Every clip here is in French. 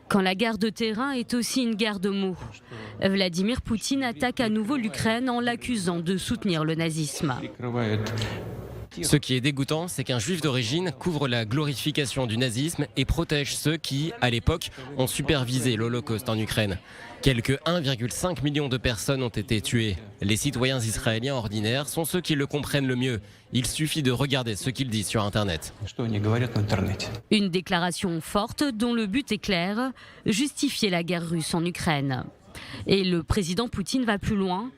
Quand la guerre de terrain est aussi une guerre de mots. Vladimir Poutine attaque à nouveau l'Ukraine en l'accusant de soutenir le nazisme. Ce qui est dégoûtant, c'est qu'un juif d'origine couvre la glorification du nazisme et protège ceux qui, à l'époque, ont supervisé l'Holocauste en Ukraine. Quelques 1,5 million de personnes ont été tuées. Les citoyens israéliens ordinaires sont ceux qui le comprennent le mieux. Il suffit de regarder ce qu'ils disent sur Internet. Une déclaration forte dont le but est clair, justifier la guerre russe en Ukraine. Et le président Poutine va plus loin.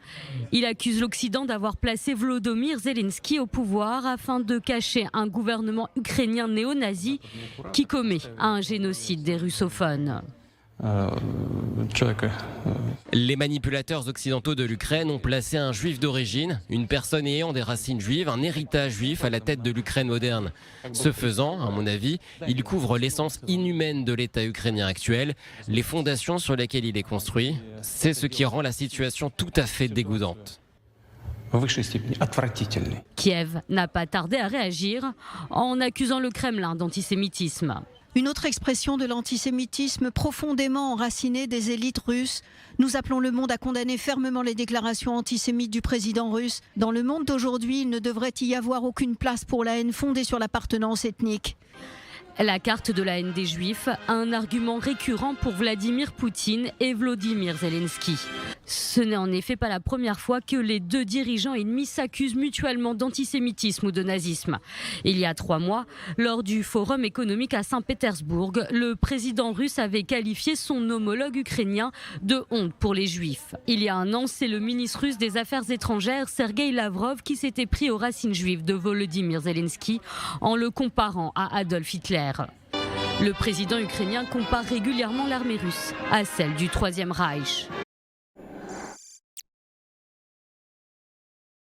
Il accuse l'Occident d'avoir placé Volodymyr Zelensky au pouvoir afin de cacher un gouvernement ukrainien néo-nazi qui commet un génocide des russophones. Les manipulateurs occidentaux de l'Ukraine ont placé un juif d'origine, une personne ayant des racines juives, un héritage juif à la tête de l'Ukraine moderne. Ce faisant, à mon avis, il couvre l'essence inhumaine de l'État ukrainien actuel, les fondations sur lesquelles il est construit. C'est ce qui rend la situation tout à fait dégoûtante. Kiev n'a pas tardé à réagir en accusant le Kremlin d'antisémitisme. Une autre expression de l'antisémitisme profondément enracinée des élites russes. Nous appelons le monde à condamner fermement les déclarations antisémites du président russe. Dans le monde d'aujourd'hui, il ne devrait y avoir aucune place pour la haine fondée sur l'appartenance ethnique. La carte de la haine des Juifs, un argument récurrent pour Vladimir Poutine et Volodymyr Zelensky. Ce n'est en effet pas la première fois que les deux dirigeants ennemis s'accusent mutuellement d'antisémitisme ou de nazisme. Il y a 3 mois, lors du Forum économique à Saint-Pétersbourg, le président russe avait qualifié son homologue ukrainien de honte pour les Juifs. Il y a 1 an, c'est le ministre russe des Affaires étrangères, Sergueï Lavrov, qui s'était pris aux racines juives de Volodymyr Zelensky en le comparant à Adolf Hitler. Le président ukrainien compare régulièrement l'armée russe à celle du Troisième Reich.